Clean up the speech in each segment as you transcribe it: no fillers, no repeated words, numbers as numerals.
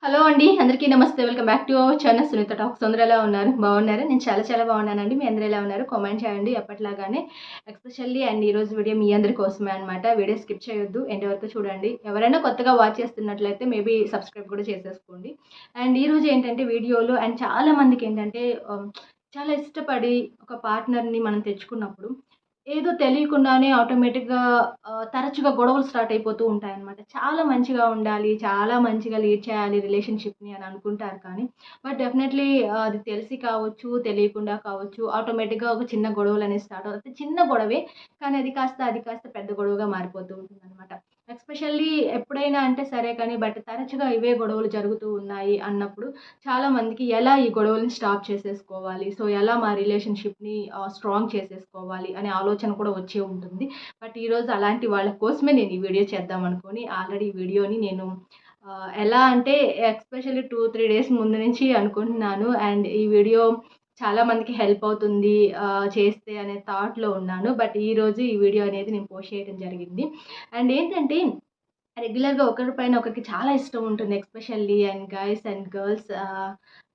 Hello అండి. అందరికీ నమస్తే. Welcome back to our channel Sunitha talks. అందరూ ఎలా ఉన్నారు? బాగున్నారా? నేను చాలా బాగున్నానండి. మీ అందరూ ఎలా ఉన్నారు? కామెంట్ చేయండి ఎప్పటిలాగానే. ఎస్పెషల్లీ ఈరోజు వీడియో మీ అందరి కోసమే అనమాట. వీడియో స్కిప్ చేయొద్దు. ఎండ్ వరకు చూడండి. ఎవరైనా కొత్తగా వాచ్ చేస్తున్నట్లయితే మేబీ సబ్స్క్రైబ్ కూడా చేసేసుకోండి. ఈరోజు ఏంటంటే వీడియోలో చాలా మందికి ఏంటంటే చాలా ఇష్టపడి ఒక పార్ట్నర్‌ని మనం తెచ్చుకున్నప్పుడు ఏదో తెలియకుండానే ఆటోమేటిక్‌గా తరచుగా గొడవలు స్టార్ట్ అయిపోతూ ఉంటాయన్నమాట. చాలా మంచిగా ఉండాలి, చాలా మంచిగా లీడ్ చేయాలి రిలేషన్‌షిప్‌ని అని అనుకుంటారు కానీ, బట్ డెఫినెట్‌లీ అది తెలిసి కావచ్చు, తెలియకుండా కావచ్చు, ఆటోమేటిక్‌గా ఒక చిన్న గొడవలనేవి స్టార్ట్ అవుతాయి. చిన్న గొడవే కానీ అది కాస్త పెద్ద గొడవగా మారిపోతూ ఉంటుందన్నమాట. ఎస్పెషల్లీ ఎప్పుడైనా అంటే సరే కానీ, బట్ తరచుగా ఇవే గొడవలు జరుగుతూ ఉన్నాయి అన్నప్పుడు చాలామందికి ఎలా ఈ గొడవలను స్టాప్ చేసేసుకోవాలి, సో ఎలా మా రిలేషన్షిప్ని స్ట్రాంగ్ చేసేసుకోవాలి అనే ఆలోచన కూడా వచ్చే ఉంటుంది. బట్ ఈరోజు అలాంటి వాళ్ళ కోసమే నేను ఈ వీడియో చేద్దాం అనుకొని ఆల్రెడీ ఈ వీడియోని నేను ఎలా అంటే ఎస్పెషల్లీ 2-3 డేస్ ముందు నుంచి అనుకుంటున్నాను. అండ్ ఈ వీడియో చాలా మందికి హెల్ప్ అవుతుంది చేస్తే అనే థాట్‌లో ఉన్నాను. బట్ ఈరోజు ఈ వీడియో అనేది నేను పోస్ట్ చేయడం జరిగింది. అండ్ ఏంటంటే రెగ్యులర్‌గా ఒకరి పైన ఒకరికి చాలా ఇష్టం ఉంటుంది. ఎస్పెషల్లీ గైస్ అండ్ గర్ల్స్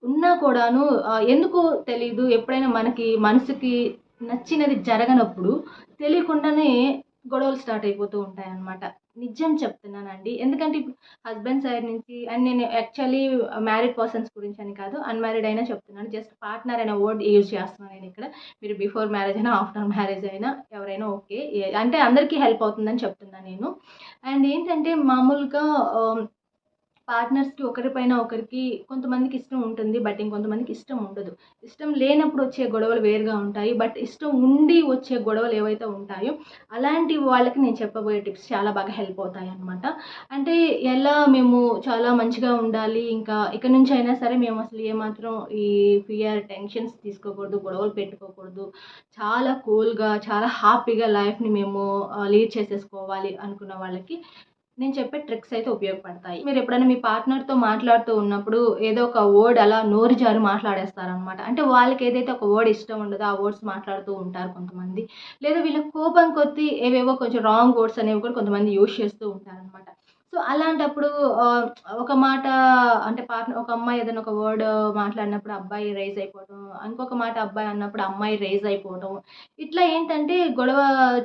ఉన్నా కూడాను ఎందుకో తెలీదు. ఎప్పుడైనా మనకి మనసుకి నచ్చినది జరగనప్పుడు తెలియకుండానే గొడవలు స్టార్ట్ అయిపోతూ ఉంటాయన్నమాట. నిజం చెప్తున్నానండి. ఎందుకంటే ఇప్పుడు హస్బెండ్ సైడ్ నుంచి అండ్ నేను యాక్చువల్లీ మ్యారీడ్ పర్సన్స్ గురించి అని కాదు. అన్‌మ్యారీడ్ అయినా చెప్తున్నాను. జస్ట్ పార్ట్నర్ అనే వర్డ్ యూజ్ చేస్తున్నాను నేనిక్కడ. మీరు బిఫోర్ మ్యారేజ్ అయినా, ఆఫ్టర్ మ్యారేజ్ అయినా ఎవరైనా ఓకే. అంటే అందరికీ హెల్ప్ అవుతుందని చెప్తున్నా నేను. అండ్ ఏంటంటే మామూలుగా పార్ట్నర్స్‌కి ఒకరిపైన ఒకరికి కొంతమందికి ఇష్టం ఉంటుంది. బట్ ఇంకొంతమందికి ఇష్టం ఉండదు. ఇష్టం లేనప్పుడు వచ్చే గొడవలు వేరుగా ఉంటాయి. బట్ ఇష్టం ఉండి వచ్చే గొడవలు ఏవైతే ఉంటాయో అలాంటి వాళ్ళకి నేను చెప్పబోయే టిప్స్ చాలా బాగా హెల్ప్ అవుతాయన్నమాట. అంటే ఎలా మేము చాలా మంచిగా ఉండాలి. ఇంకా ఇక నుంచి అయినా సరే మేము అసలు ఏమాత్రం ఈ ఫియర్, టెన్షన్స్ తీసుకోకూడదు. గొడవలు పెట్టుకోకూడదు. చాలా కూల్‌గా, చాలా హ్యాపీగా లైఫ్‌ని మేము లీడ్ చేసేసుకోవాలి అనుకున్న వాళ్ళకి నేను చెప్పే ట్రిక్స్ అయితే ఉపయోగపడతాయి. మీరెప్పుడైనా మీ పార్ట్నర్‌తో మాట్లాడుతూ ఉన్నప్పుడు ఏదో ఒక వర్డ్ అలా నోరు జారి మాట్లాడేస్తారనమాట. అంటే వాళ్ళకి ఏదైతే ఒక వర్డ్ ఇష్టం ఉండదో ఆ వర్డ్స్ మాట్లాడుతూ ఉంటారు కొంతమంది. లేదా వీళ్ళ కోపం కొద్దీ ఏవేవో కొంచెం రాంగ్ వర్డ్స్ అనేవి కూడా కొంతమంది యూజ్ చేస్తూ ఉంటారనమాట. సో, అలాంటప్పుడు ఆహ్, ఒక మాట అంటే ఒక అమ్మాయి ఏదైనా ఒక వర్డ్ మాట్లాడినప్పుడు అబ్బాయి రైజ్ అయిపోవడం, ఇంకొక మాట అబ్బాయి అన్నప్పుడు అమ్మాయి రైజ్ అయిపోవడం. ఇట్లా ఏంటంటే గొడవ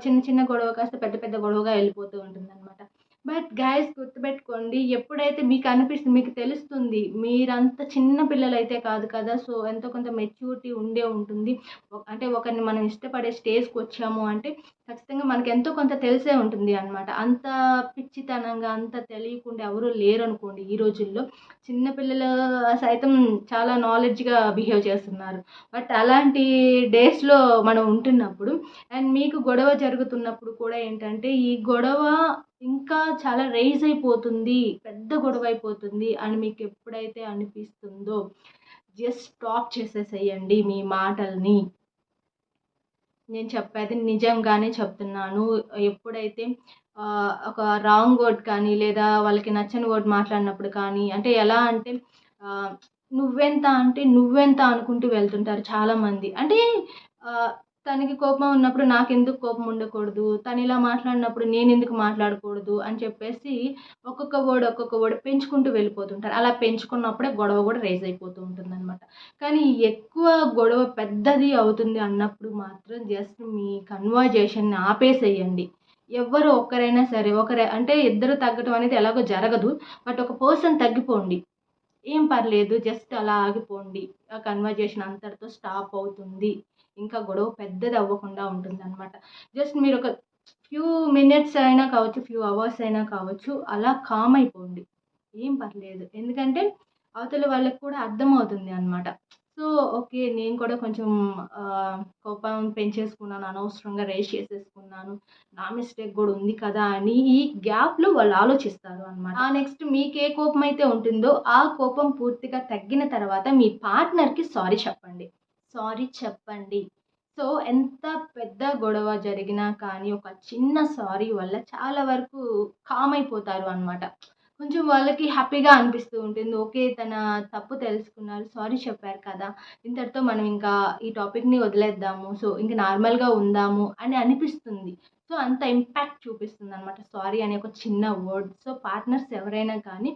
చిన్న చిన్న గొడవ కాస్త పెద్ద పెద్ద గొడవగా వెళ్ళిపోతూ ఉంటుందనమాట. బట్ గైస్ గుర్తుపెట్టుకోండి. ఎప్పుడైతే మీకు తెలుస్తుంది. మీరంత చిన్న పిల్లలైతే కాదు కదా! సో, ఎంతో కొంత మెచ్యూరిటీ ఉండే ఉంటుంది. అంటే ఒకరిని మనం ఇష్టపడే స్టేజ్‌కొచ్చాము అంటే ఖచ్చితంగా మనకు ఎంతో కొంత తెలిసే ఉంటుంది అనమాట. అంత పిచ్చితనంగా, అంత తెలియకుండా ఎవరు లేరనుకోండి ఈ రోజుల్లో. చిన్న పిల్లలు సైతం చాలా నాలెడ్జ్‌గా బిహేవ్ చేస్తున్నారు. బట్ అలాంటి డేస్‌లో మనం ఉంటున్నప్పుడు అండ్ మీకు గొడవ జరుగుతున్నప్పుడు కూడా ఏంటంటే, ఈ గొడవ ఇంకా చాలా రైజ్ అయిపోతుంది. పెద్ద గొడవయిపోతుంది అని మీకెప్పుడైతే అనిపిస్తుందో, జస్ట్ స్టాప్ చేసేసేయండి మీ మాటల్ని. నేను చెప్పేది నిజంగానే చెప్తున్నాను. ఎప్పుడైతే ఒక రాంగ్ వర్డ్ కానీ, లేదా వాళ్ళకి నచ్చని వర్డ్ మాట్లాడినప్పుడు కానీ, అంటే ఎలా అంటే ఆహ్, నువ్వెంత అనుకుంటూ వెళ్తుంటారు చాలామంది. అంటే ఆహ్, తనకి కోపం ఉన్నప్పుడు నాకెందుకు కోపం ఉండకూడదు? తనిలా మాట్లాడినప్పుడు నేనెందుకు మాట్లాడకూడదు? అని చెప్పేసి ఒక్కొక్క వర్డ్ పెంచుకుంటూ వెళ్ళిపోతుంటారు. అలా పెంచుకున్నప్పుడే గొడవ గూడా రైజ్ అయిపోతూ ఉంటుందనమాట. కానీ ఎక్కువ గొడవ పెద్దది అవుతుంది అన్నప్పుడు మాత్రం జస్ట్ మీ కన్వర్జేషన్‌ని ఆపేసేయండి. ఎవ్వరు ఒక్కరైనా సరే అంటే ఇద్దరు తగ్గటం అనేది ఎలాగో జరగదు. బట్ ఒక పర్సన్ తగ్గిపోండి. ఏం పర్లేదు జస్ట్ అలా ఆగిపోండి. ఆ కన్వర్జేషన్ అంతటితో స్టాప్ అవుతుంది. ఇంకా గొడవ పెద్దది అవ్వకుండా ఉంటుందనమాట. జస్ట్ మీరొక ఫ్యూ మినిట్స్ అయినా కావచ్చు, ఫ్యూ అవర్స్ అయినా కావచ్చు అలా కామ్ అయిపోండి. ఏం పర్లేదు. ఎందుకంటే అవతల వాళ్ళకి కూడా అర్థమవుతుంది అనమాట. So, okay. నేను కూడా కొంచెం కోపం పెంచేసుకున్నాను. అనవసరంగా రైజ్ చేసేసుకున్నాను. నా మిస్టేక్ గూడా ఉంది కదా! అని ఈ గ్యాప్‌లో వాళ్ళు ఆలోచిస్తారు అనమాట. నెక్స్ట్ మీకే కోపమైతే ఉంటుందో, ఆ కోపం పూర్తిగా తగ్గిన తర్వాత మీ పార్ట్నర్‌కి సారీ చెప్పండి. సారీ చెప్పండి. సో, ఎంత పెద్ద గొడవ జరిగినా కానీ, ఒక చిన్న సారీ వల్ల చాలా వరకు కామ్ అయిపోతారు అనమాట. కొంచెం వాళ్ళకి హ్యాపీగా అనిపిస్తూ ఉంటుంది. ఓకే. తన తప్పు తెలుసుకున్నారు. సారీ చెప్పారు కదా! ఇంతటితో మనం ఇంకా ఈ టాపిక్‌ని వదిలేద్దాము. సో, ఇంక నార్మల్‌గా ఉందాము అని అనిపిస్తుంది. సో అంత ఇంపాక్ట్ చూపిస్తుందనమాట సారీ అనే ఒక చిన్న వర్డ్. సో పార్ట్నర్స్ ఎవరైనా కానీ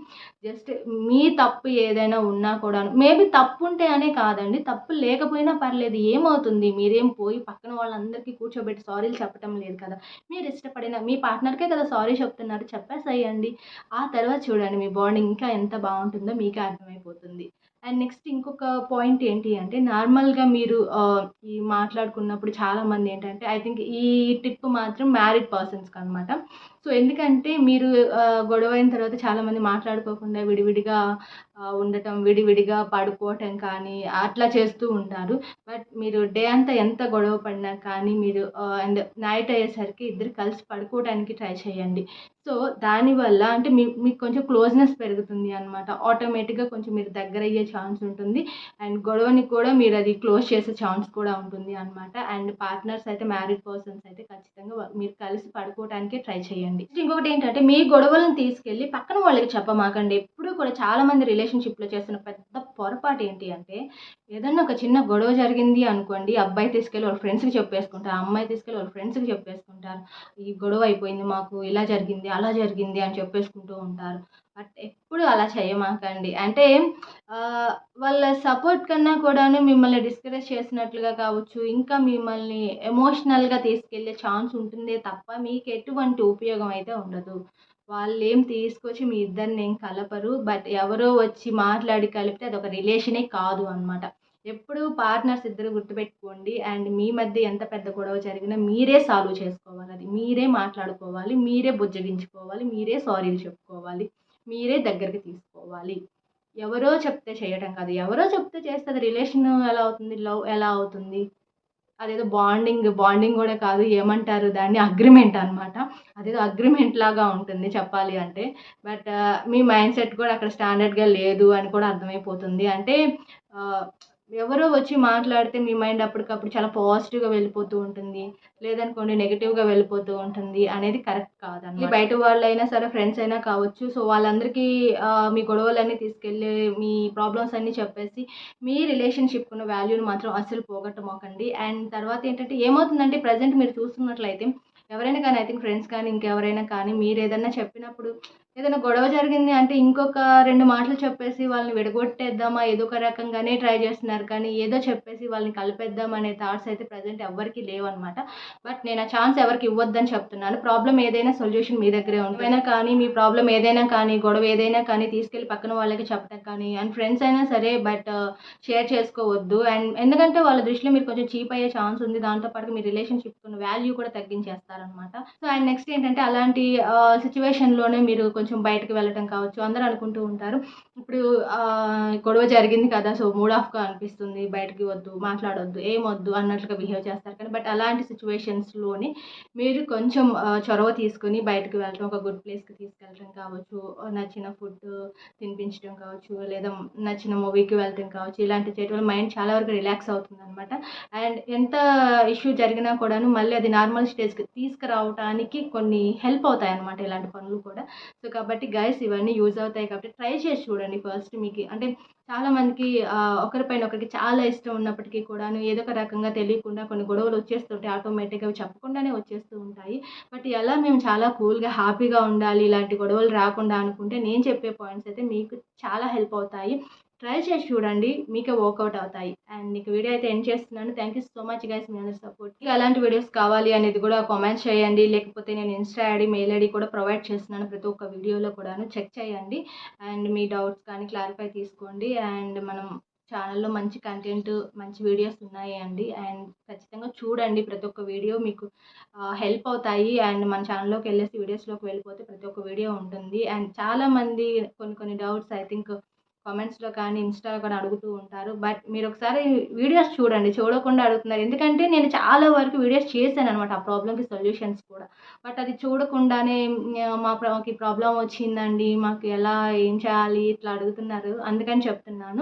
జస్ట్ మీ తప్పు ఏదైనా ఉన్నా కూడాను, మేబీ తప్పు ఉంటే అనే కాదండి, తప్పు లేకపోయినా పర్లేదు, ఏమవుతుంది, మీరేం పోయి పక్కన వాళ్ళందరికీ కూర్చోబెట్టి సారీలు చెప్పటం లేదు కదా. మీరు ఇష్టపడిన మీ పార్ట్నర్కే కదా సారీ చెప్తున్నారు, చెప్పేసేయండి. ఆ తర్వాత చూడండి మీ బాండింగ్ ఇంకా ఎంత బాగుంటుందో మీకే అర్థమైపోతుంది. అండ్ నెక్స్ట్ ఇంకొక పాయింట్ ఏంటి అంటే, నార్మల్గా మీరు ఈ మాట్లాడుకున్నప్పుడు చాలామంది ఏంటంటే, ఐ థింక్ ఈ టిప్ మాత్రం మ్యారీడ్ పర్సన్స్కి అనమాట. సో ఎందుకంటే మీరు గొడవైన తర్వాత చాలామంది మాట్లాడుకోకుండా విడివిడిగా ఉండటం, విడివిడిగా పడుకోవటం కానీ అట్లా చేస్తూ ఉంటారు. బట్ మీరు డే అంతా ఎంత గొడవ పడినా కానీ మీరు అండ్ నైట్ అయ్యేసరికి ఇద్దరు కలిసి పడుకోవడానికి ట్రై చేయండి. సో దానివల్ల అంటే మీకు కొంచెం క్లోజ్నెస్ పెరుగుతుంది అనమాట. ఆటోమేటిక్గా కొంచెం మీరు దగ్గర అయ్యే ఛాన్స్ ఉంటుంది. అండ్ గొడవని కూడా మీరు అది క్లోజ్ చేసే ఛాన్స్ కూడా ఉంటుంది అనమాట. అండ్ పార్ట్నర్స్ అయితే, మ్యారీడ్ పర్సన్స్ అయితే ఖచ్చితంగా మీరు కలిసి పడుకోవడానికే ట్రై చేయండి. ఇంకొకటి ఏంటంటే, మీ గొడవలను తీసుకెళ్ళి పక్కన వాళ్ళకి చెప్పమాకండి. ఎప్పుడు కూడా చాలామంది రిలేషన్షిప్లో చేస్తున్న పెద్ద పొరపాటు ఏంటి అంటే, ఏదన్నా ఒక చిన్న గొడవ జరిగింది అనుకోండి, అబ్బాయి తీసుకెళ్ళి వాళ్ళ ఫ్రెండ్స్కి చెప్పేసుకుంటారు, అమ్మాయి తీసుకెళ్ళి వాళ్ళ ఫ్రెండ్స్కి చెప్పేసుకుంటారు. ఈ గొడవ అయిపోయింది మాకు, ఇలా జరిగింది అలా జరిగింది అని చెప్పేసుకుంటూ ఉంటారు. బట్ ఎప్పుడు అలా చేయమాకండి. అంటే వాళ్ళ సపోర్ట్ కన్నా కూడాను మిమ్మల్ని డిస్కరేజ్ చేసినట్లుగా కావచ్చు, ఇంకా మిమ్మల్ని ఎమోషనల్గా తీసుకెళ్ళే ఛాన్స్ ఉంటుందే తప్ప మీకు ఎటువంటి ఉపయోగం అయితే ఉండదు. వాళ్ళేం తీసుకొచ్చి మీ ఇద్దరిని ఏం కలపరు. బట్ ఎవరో వచ్చి మాట్లాడి కలిపితే అదొక రిలేషనే కాదు అనమాట. ఎప్పుడు పార్ట్నర్స్ ఇద్దరు గుర్తుపెట్టుకోండి. అండ్ మీ మధ్య ఎంత పెద్ద గొడవ జరిగినా మీరే సాల్వ్ చేసుకోవాలి. అది మీరే మాట్లాడుకోవాలి, మీరే బుజ్జగించుకోవాలి, మీరే సారీలు చెప్పుకోవాలి, మీరే దగ్గరికి తీసుకోవాలి. ఎవరో చెప్తే చేయటం కాదు. ఎవరో చెప్తే చేస్తే అది రిలేషన్ ఎలా అవుతుంది? లవ్ ఎలా అవుతుంది? అదేదో బాండింగ్ గూడా కాదు. ఏమంటారు దాన్ని? అగ్రీమెంట్ అనమాట. అదేదో అగ్రీమెంట్ లాగా ఉంటుంది చెప్పాలి అంటే. బట్ మీ మైండ్ సెట్ కూడా అక్కడ స్టాండర్డ్‌గా లేదు అని కూడా అర్థమైపోతుంది. అంటే ఆహ్, ఎవరో వచ్చి మాట్లాడితే మీ మైండ్ అప్పటికప్పుడు చాలా పాజిటివ్‌గా వెళ్ళిపోతూ ఉంటుంది. లేదనుకోండి నెగెటివ్‌గా వెళ్ళిపోతూ ఉంటుంది అనేది కరెక్ట్ కాదనమాట. బయట వాళ్ళైనా సరే, ఫ్రెండ్స్ అయినా కావచ్చు. సో వాళ్ళందరికీ మీ గొడవలన్నీ తీసుకెళ్ళి, మీ ప్రాబ్లమ్స్ అన్నీ చెప్పేసి మీ రిలేషన్‌షిప్‌కి ఉన్న వాల్యూని మాత్రం అస్సలు పోగొట్టమాకండి. అండ్ తర్వాత ఏంటంటే, ఏమవుతుందంటే ప్రెజెంట్ మీరు చూస్తున్నట్లయితే ఎవరైనా కానీ, ఐ థింక్ ఫ్రెండ్స్ కానీ, ఇంకెవరైనా కానీ మీరేదన్నా చెప్పినప్పుడు ఏదైనా గొడవ జరిగింది అంటే ఇంకొక 2 మాటలు చెప్పేసి వాళ్ళని విడగొట్టేద్దామా ఏదో ఒక రకంగానే ట్రై చేస్తున్నారు. కానీ ఏదో చెప్పేసి వాళ్ళని కలిపేద్దాం అనే థాట్స్ అయితే ప్రెజెంట్ ఎవ్వరికీ లేవనమాట. బట్ నేను ఆ ఛాన్స్ ఎవరికీ ఇవ్వొద్దని చెప్తున్నాను. ప్రాబ్లమ్ ఏదైనా సొల్యూషన్ మీ దగ్గరే ఉంటుంది. ఏమైనా కానీ, మీ ప్రాబ్లమ్ ఏదైనా కానీ, గొడవ ఏదైనా కానీ తీసుకెళ్ళి పక్కన వాళ్ళకి చెప్పడం కానీ, అండ్ ఫ్రెండ్స్ అయినా సరే బట్ షేర్ చేసుకోవద్దు. అండ్ ఎందుకంటే వాళ్ళ దృష్టిలో మీరు కొంచెం చీప్ అయ్యే ఛాన్స్ ఉంది. దాంతో పాటు మీ రిలేషన్‌షిప్‌కి ఉన్న వాల్యూ కూడా తగ్గించేస్తారనమాట. సో అండ్ నెక్స్ట్ ఏంటంటే, అలాంటి సిట్యుయేషన్‌లోనే మీరు కొంచెం బయటకి వెళ్ళటం కావచ్చు. అందరూ అనుకుంటూ ఉంటారు, ఇప్పుడు గొడవ జరిగింది కదా, సో మూడ్ ఆఫ్‌గా అనిపిస్తుంది, బయటకి వద్దు, మాట్లాడొద్దు, ఏమొద్దు అన్నట్లుగా బిహేవ్ చేస్తారు. కానీ బట్ అలాంటి సిట్యుయేషన్స్‌లోనే మీరు కొంచెం చొరవ తీసుకొని బయటకి వెళ్ళటం, ఒక గుడ్ ప్లేస్‌కి తీసుకెళ్ళటం కావచ్చు, నచ్చిన ఫుడ్ తినిపించడం కావచ్చు, లేదా నచ్చిన మూవీకి వెళ్ళటం కావచ్చు. ఇలాంటివి చేయటం వల్ల మైండ్ చాలా వరకు రిలాక్స్ అవుతుందనమాట. అండ్ ఎంత ఇష్యూ జరిగినా కూడాను మళ్ళీ అది నార్మల్ స్టేజ్‌కి తీసుకురావటానికి కొన్ని హెల్ప్ అవుతాయన్నమాట ఇలాంటి పనులు కూడా. సో కాబట్టి గైస్ ఇవన్నీ యూజ్ అవుతాయి కాబట్టి ట్రై చేసి చూడండి ఫస్ట్ మీకు. అంటే చాలామందికి ఒకరిపైన ఒకరికి చాలా ఇష్టం ఉన్నప్పటికీ కూడాను ఏదో ఒక రకంగా తెలియకుండా కొన్ని గొడవలు వచ్చేస్తుంటాయి. ఆటోమేటిక్‌గా అవి చెప్పకుండానే వచ్చేస్తూ ఉంటాయి. బట్ ఎలా మేము చాలా కూల్‌గా, హ్యాపీగా ఉండాలి, ఇలాంటి గొడవలు రాకుండా అనుకుంటే నేను చెప్పే పాయింట్స్ అయితే మీకు చాలా హెల్ప్ అవుతాయి. ట్రై చేసి చూడండి. మీకే వర్కౌట్ అవుతాయి. అండ్ మీకు వీడియో అయితే ఎండ్ చేస్తున్నాను. Thank you so much guys మీ అందరి సపోర్ట్. ఇంకా ఎలాంటి వీడియోస్ కావాలి అనేది కూడా కామెంట్స్ చేయండి. లేకపోతే నేను ఇన్‌స్టా ఐడీ, మెయిల్ ఐడీ కూడా ప్రొవైడ్ చేస్తున్నాను ప్రతి ఒక్క వీడియోలో కూడాను. చెక్ చేయండి. అండ్ మీ డౌట్స్ కానీ క్లారిఫై తీసుకోండి. అండ్ మనం ఛానల్‌లో మంచి కంటెంట్, మంచి వీడియోస్ ఉన్నాయి అండి. అండ్ ఖచ్చితంగా చూడండి. ప్రతి ఒక్క వీడియో మీకు హెల్ప్ అవుతాయి. అండ్ మన ఛానల్‌లోకి వెళ్ళేసి వీడియోస్‌లోకి వెళ్ళిపోతే ప్రతి ఒక్క వీడియో ఉంటుంది. అండ్ చాలామంది కొన్ని డౌట్స్ ఐ థింక్ కామెంట్స్‌లో కానీ, ఇన్‌స్టాలో కానీ అడుగుతూ ఉంటారు. బట్ మీరొకసారి వీడియోస్ చూడండి. చూడకుండా అడుగుతున్నారు. ఎందుకంటే నేను చాలా వరకు వీడియోస్ చేశాననమాట ఆ ప్రాబ్లమ్‌కి సొల్యూషన్స్ కూడా. బట్ అది చూడకుండానే మాకు ఈ ప్రాబ్లమ్ వచ్చిందండి, మాకు ఎలా, ఏం చేయాలి ఇట్లా అడుగుతున్నారు. అందుకని చెప్తున్నాను.